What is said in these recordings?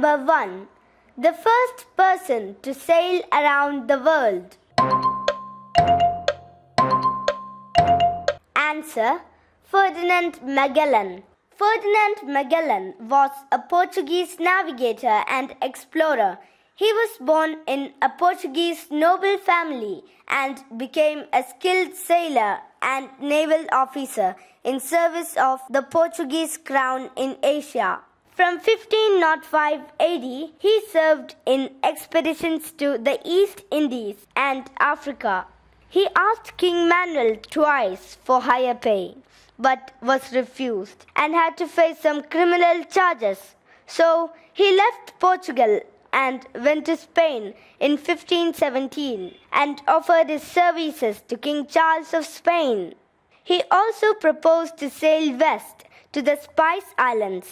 number 1. The first person to sail around the world. Answer: Ferdinand Magellan. Ferdinand Magellan was a Portuguese navigator and explorer. He was born in a Portuguese noble family and became a skilled sailor and naval officer in service of the Portuguese crown in Asia. From 1505 AD, he served in expeditions to the East Indies and Africa. He asked King Manuel twice for higher pay, but was refused and had to face some criminal charges. So he left Portugal and went to Spain in 1517 and offered his services to King Charles of Spain. He also proposed to sail west to the Spice Islands,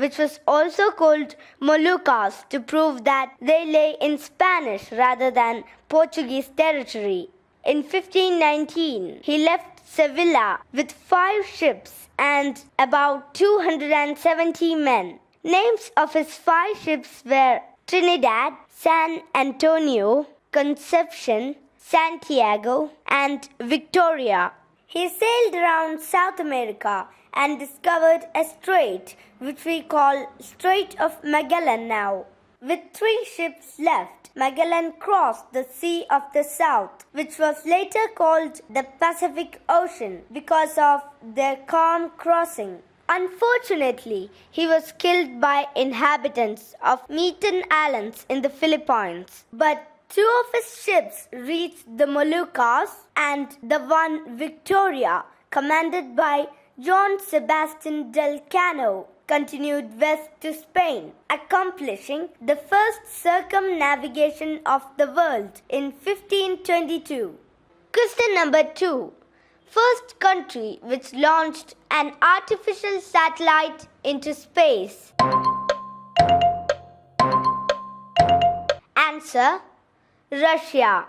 which was also called Moluccas, to prove that they lay in Spanish rather than Portuguese territory. In 1519, he left Sevilla with 5 ships and about 270 men. Names of his 5 ships were Trinidad, San Antonio, Concepcion, Santiago, and Victoria. He sailed around South America and discovered a strait which we call Strait of Magellan now. With 3 ships left, Magellan crossed the Sea of the South, which was later called the Pacific Ocean because of their calm crossing. Unfortunately, he was killed by inhabitants of Meaton Islands in the Philippines. But 2 of his ships reached the Moluccas, and the one Victoria, commanded by John Sebastian del Cano, continued west to Spain, accomplishing the first circumnavigation of the world in 1522. Question number 2. First country which launched an artificial satellite into space. Answer: Russia.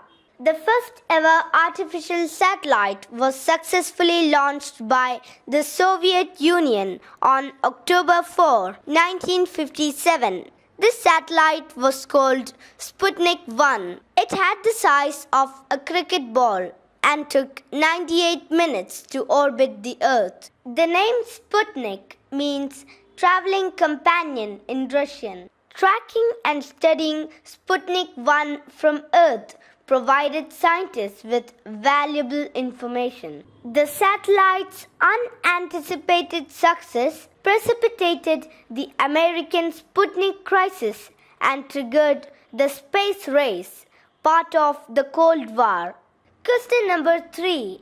The first ever artificial satellite was successfully launched by the Soviet Union on October 4, 1957. This satellite was called Sputnik 1. It had the size of a cricket ball and took 98 minutes to orbit the Earth. The name Sputnik means traveling companion in Russian. Tracking and studying Sputnik 1 from Earth provided scientists with valuable information. The satellite's unanticipated success precipitated the American Sputnik crisis and triggered the space race, part of the Cold War. Question number 3.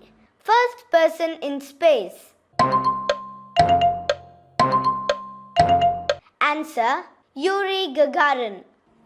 First person in space. Answer: Yuri Gagarin.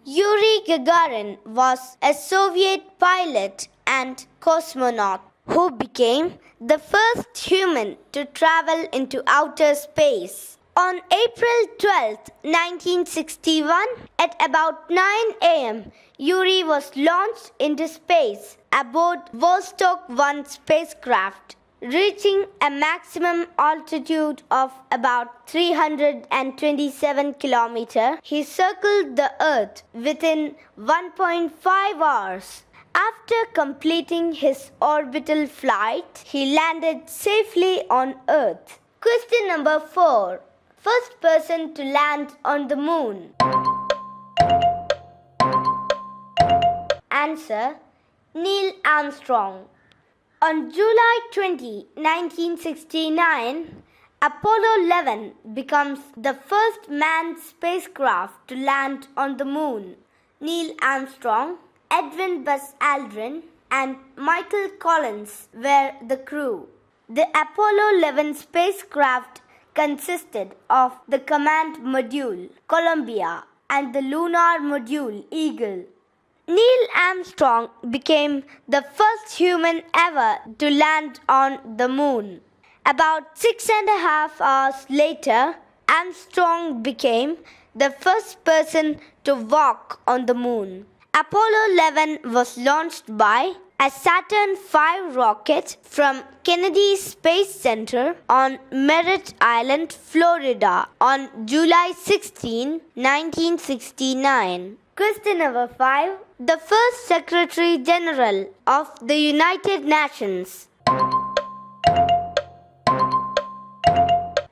Yuri Gagarin was a Soviet pilot and cosmonaut who became the first human to travel into outer space. On April 12, 1961, at about 9 a.m., Yuri was launched into space aboard Vostok 1 spacecraft. Reaching a maximum altitude of about 327 kilometers, he circled the Earth within 1.5 hours. After completing his orbital flight, he landed safely on Earth. Question number 4. First person to land on the moon. Answer: Neil Armstrong. On July 20, 1969, Apollo 11 becomes the first manned spacecraft to land on the moon. Neil Armstrong, Edwin Buzz Aldrin, and Michael Collins were the crew. The Apollo 11 spacecraft consisted of the command module, Columbia, and the lunar module, Eagle. Neil Armstrong became the first human ever to land on the moon. About 6.5 hours later, Armstrong became the first person to walk on the moon. Apollo 11 was launched by A Saturn V rocket from Kennedy Space Center on Merritt Island, Florida on July 16, 1969. Question number 5. The first Secretary General of the United Nations.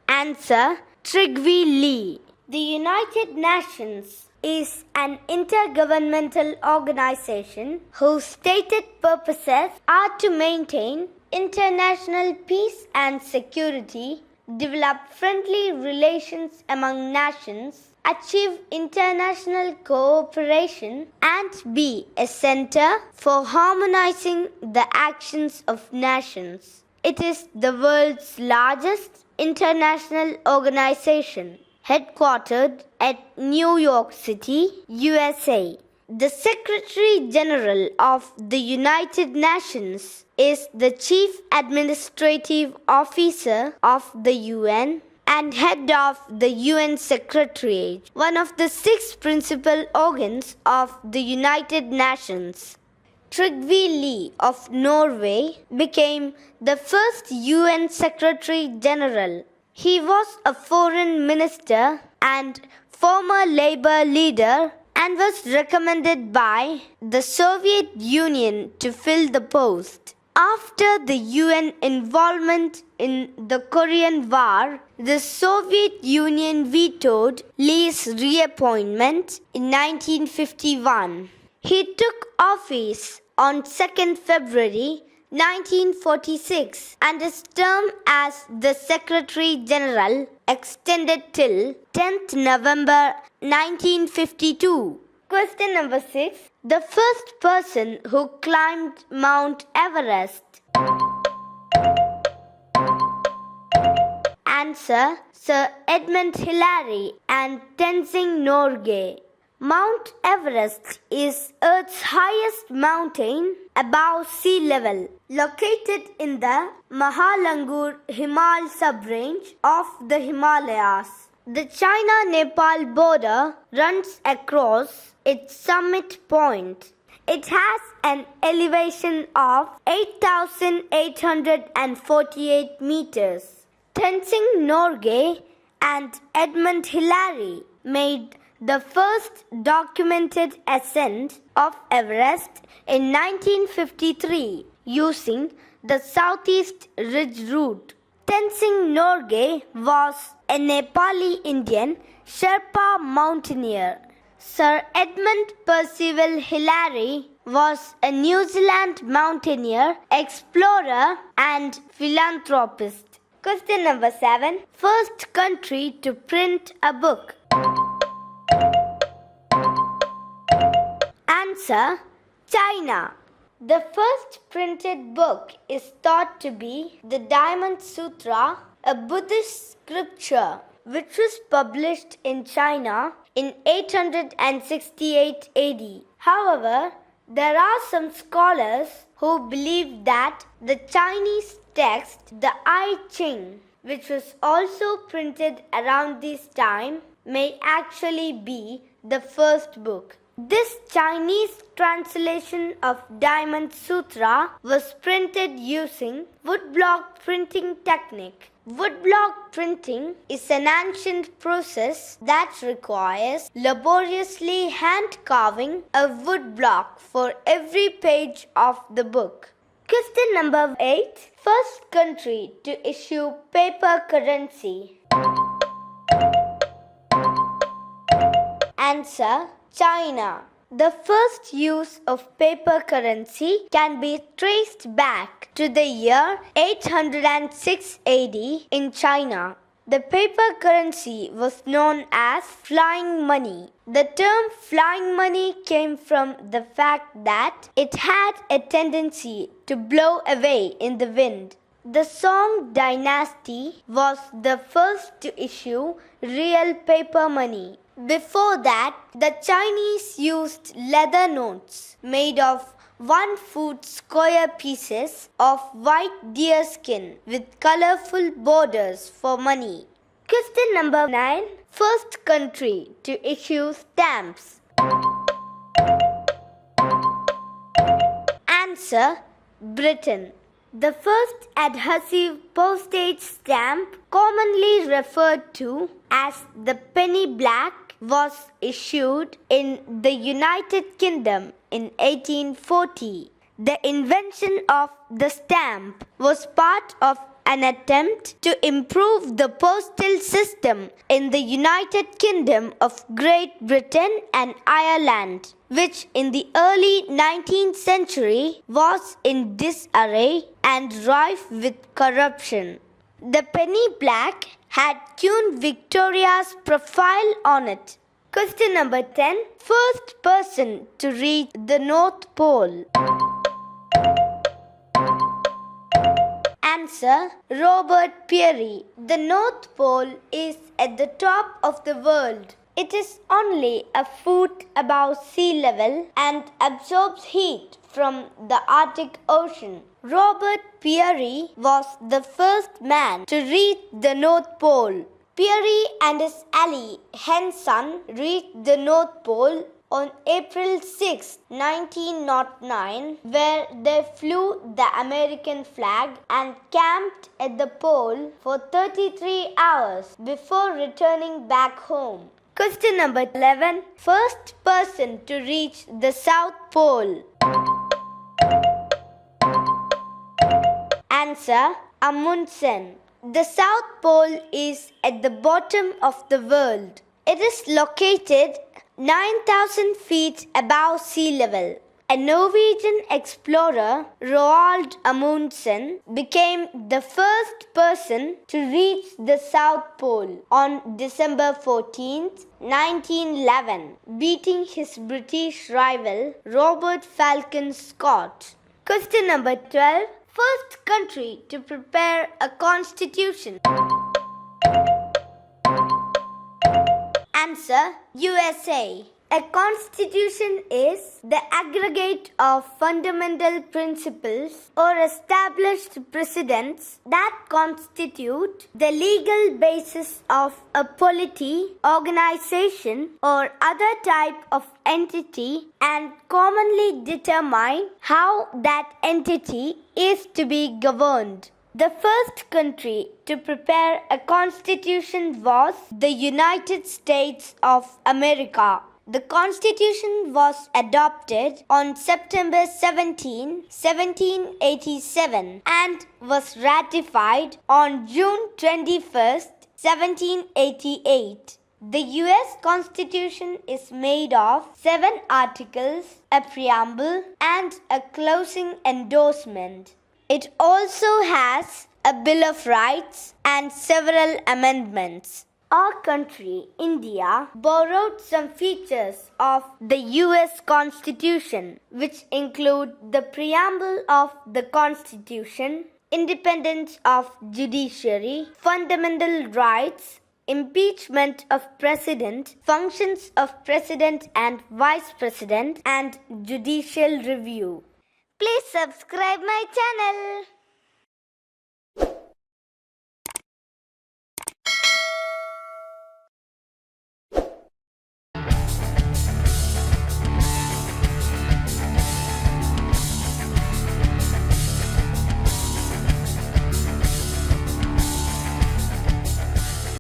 Answer: Trygve Lie. The United Nations is an intergovernmental organization whose stated purposes are to maintain international peace and security, develop friendly relations among nations, achieve international cooperation, and be a center for harmonizing the actions of nations. It is the world's largest international organization, headquartered at New York City, USA. The Secretary General of the United Nations is the Chief Administrative Officer of the UN and head of the UN Secretariat, one of the 6 principal organs of the United Nations. Trygve Lie of Norway became the first UN Secretary General. He was a foreign minister and former labor leader and was recommended by the Soviet Union to fill the post. After the UN involvement in the Korean War, the Soviet Union vetoed Lie's reappointment in 1951. He took office on 2nd February 1946 and his term as the Secretary General extended till 10th November 1952. Question number 6. The first person who climbed Mount Everest. Answer: Sir Edmund Hillary and Tenzing Norgay. Mount Everest is Earth's highest mountain above sea level, located in the Mahalangur Himal subrange of the Himalayas. The China-Nepal border runs across its summit point. It has an elevation of 8,848 meters. Tenzing Norgay and Edmund Hillary made the first documented ascent of Everest in 1953 using the Southeast Ridge route. Tenzing Norgay was a Nepali Indian Sherpa mountaineer. Sir Edmund Percival Hillary was a New Zealand mountaineer, explorer and philanthropist. Question number 7. First country to print a book. Answer: China. The first printed book is thought to be the Diamond Sutra, a Buddhist scripture which was published in China in 868 AD. However, there are some scholars who believe that the Chinese text, the I Ching, which was also printed around this time, may actually be the first book. This Chinese translation of Diamond Sutra was printed using woodblock printing technique. Woodblock printing is an ancient process that requires laboriously hand carving a woodblock for every page of the book. Question number 8. First country to issue paper currency. Answer: China. The first use of paper currency can be traced back to the year 806 AD in China. The paper currency was known as flying money. The term flying money came from the fact that it had a tendency to blow away in the wind. The Song dynasty was the first to issue real paper money. Before that, the Chinese used leather notes made of 1 foot square pieces of white deer skin with colorful borders for money. Question number 9. First country to issue stamps. Answer: Britain. The first adhesive postage stamp, commonly referred to as the penny black, was issued in the United Kingdom in 1840. The invention of the stamp was part of an attempt to improve the postal system in the United Kingdom of Great Britain and Ireland, which in the early 19th century was in disarray and rife with corruption. The penny black had Queen Victoria's profile on it. Question number 10. First person to reach the North Pole. Answer: Robert Peary. The North Pole is at the top of the world. It is only a foot above sea level and absorbs heat from the Arctic Ocean. Robert Peary was the first man to reach the North Pole. Peary and his ally Henson reached the North Pole on April 6, 1909, where they flew the American flag and camped at the pole for 33 hours before returning back home. Question number 11. First person to reach the South Pole. Answer: Amundsen. The South Pole is at the bottom of the world. It is located 9,000 feet above sea level. A Norwegian explorer, Roald Amundsen, became the first person to reach the South Pole on December 14, 1911, beating his British rival, Robert Falcon Scott. Question number 12. First country to prepare a constitution. Answer: USA. A constitution is the aggregate of fundamental principles or established precedents that constitute the legal basis of a polity, organization, or other type of entity and commonly determine how that entity is to be governed. The first country to prepare a constitution was the United States of America. The Constitution was adopted on September 17, 1787 and was ratified on June 21, 1788. The US Constitution is made of 7 articles, a preamble, and a closing endorsement. It also has a Bill of Rights and several amendments. Our country, India, borrowed some features of the US Constitution, which include the preamble of the Constitution, independence of judiciary, fundamental rights, impeachment of president, functions of president and vice president, and judicial review. Please subscribe my channel.